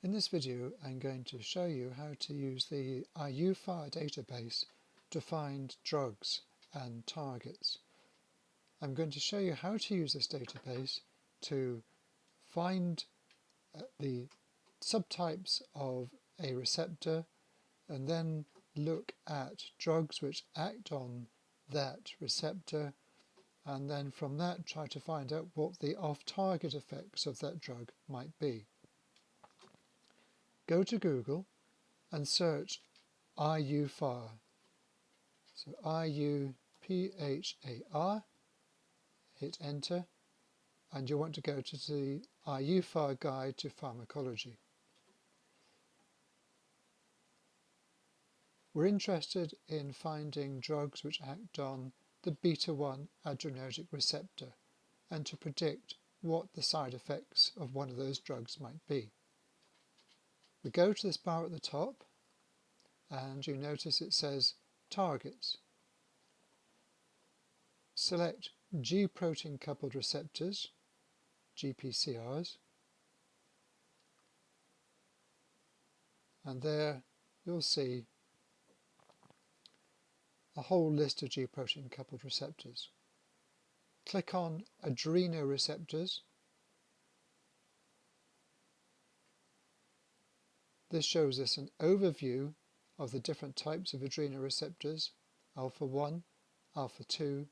In this video I'm going to show you how to use the uiphar database to find drugs and targets. I'm going to show you how to use this database to find the subtypes of a receptor and then look at drugs which act on that receptor, and then from that try to find out what the off-target effects of that drug might be. Go to Google and search uiphar. So uiphar, hit enter, and you want to go to the uiphar Guide to Pharmacology. We're interested in finding drugs which act on the beta-1 adrenergic receptor and to predict what the side effects of one of those drugs might be. We go to this bar at the top and you notice it says Targets. Select G protein coupled receptors, GPCRs, and there you'll see a whole list of G protein coupled receptors. Click on adrenoreceptors. This shows us an overview of the different types of adrenoreceptors, alpha 1, alpha 2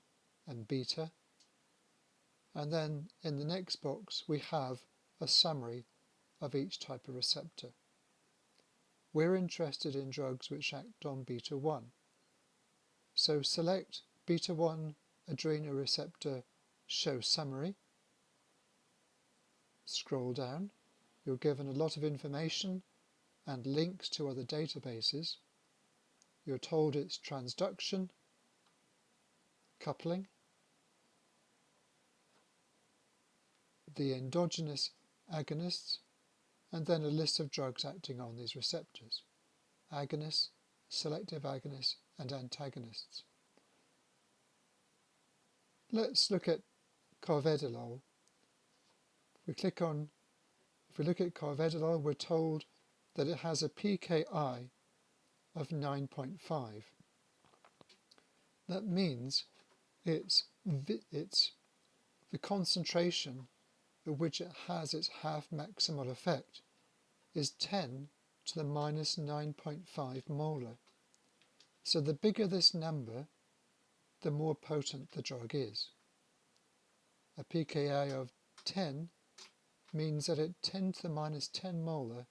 and beta. And then in the next box we have a summary of each type of receptor. We're interested in drugs which act on beta 1. So select beta 1 adrenoreceptor Show Summary. Scroll down. You're given a lot of information and links to other databases. You're told it's transduction, coupling, the endogenous agonists, and then a list of drugs acting on these receptors: agonists, selective agonists, and antagonists. Let's look at carvedilol. If we look at carvedilol, we're told that it has a pKi of 9.5. That means it's the concentration at which it has its half maximal effect is 10 to the minus 9.5 molar. So the bigger this number, the more potent the drug is. A pKi of 10 means that at 10 to the minus 10 molar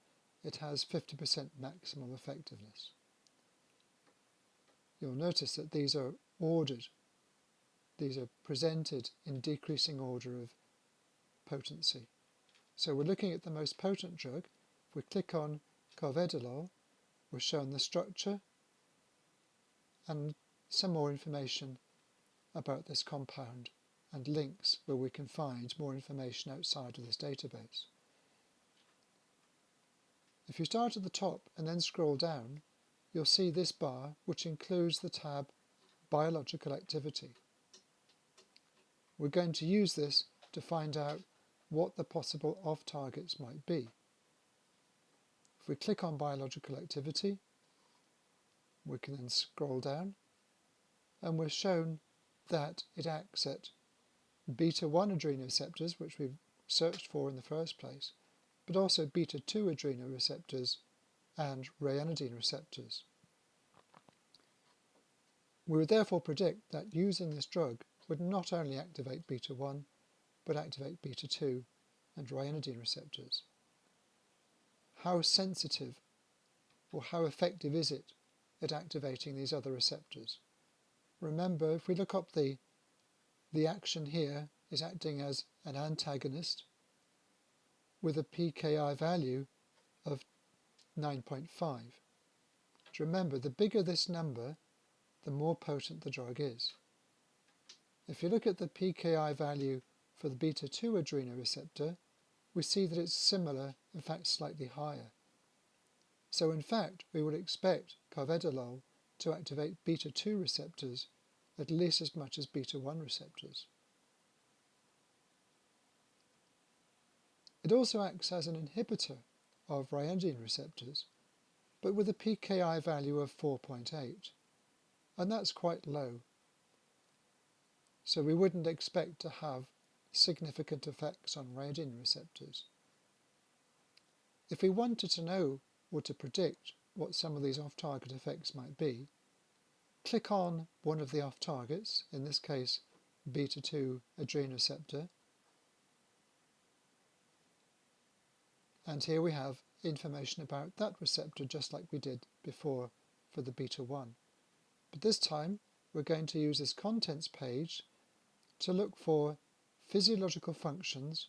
it has 50% maximal effectiveness. You'll notice that these are ordered. These are presented in decreasing order of potency. So we're looking at the most potent drug. If we click on carvedilol, we're shown the structure and some more information about this compound and links where we can find more information outside of this database. If you start at the top and then scroll down, you'll see this bar which includes the tab Biological Activity. We're going to use this to find out what the possible off-targets might be. If we click on Biological Activity, we can then scroll down and we're shown that it acts at beta-1 adrenoreceptors, which we've searched for in the first place, but also beta-2 adrenoreceptors and ryanodine receptors. We would therefore predict that using this drug would not only activate beta-1, but activate beta-2 and ryanodine receptors. How sensitive or how effective is it at activating these other receptors? Remember, if we look up the action here is acting as an antagonist with a pKi value of 9.5. Remember, the bigger this number, the more potent the drug is. If you look at the pKi value for the beta-2 adrenoreceptor, we see that it's similar, in fact slightly higher. So in fact, we would expect carvedilol to activate beta-2 receptors at least as much as beta-1 receptors. It also acts as an inhibitor of ryanodine receptors, but with a pKi value of 4.8, and that's quite low. So we wouldn't expect to have significant effects on ryanodine receptors. If we wanted to know or to predict what some of these off-target effects might be, click on one of the off-targets, in this case beta-2 adrenoreceptor, and here we have information about that receptor just like we did before for the beta-1. But this time we're going to use this contents page to look for physiological functions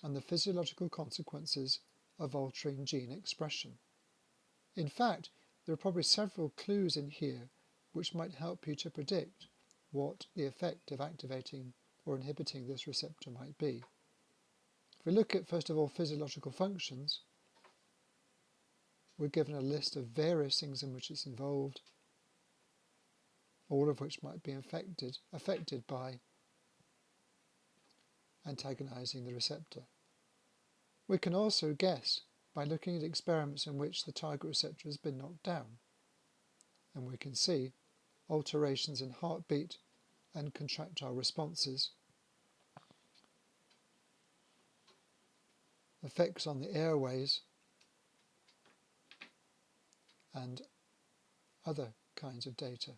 and the physiological consequences of altering gene expression. In fact, there are probably several clues in here which might help you to predict what the effect of activating or inhibiting this receptor might be. If we look at, first of all, physiological functions, we're given a list of various things in which it's involved, all of which might be affected by antagonizing the receptor. We can also guess by looking at experiments in which the target receptor has been knocked down, and we can see alterations in heartbeat and contractile responses, effects on the airways, and other kinds of data.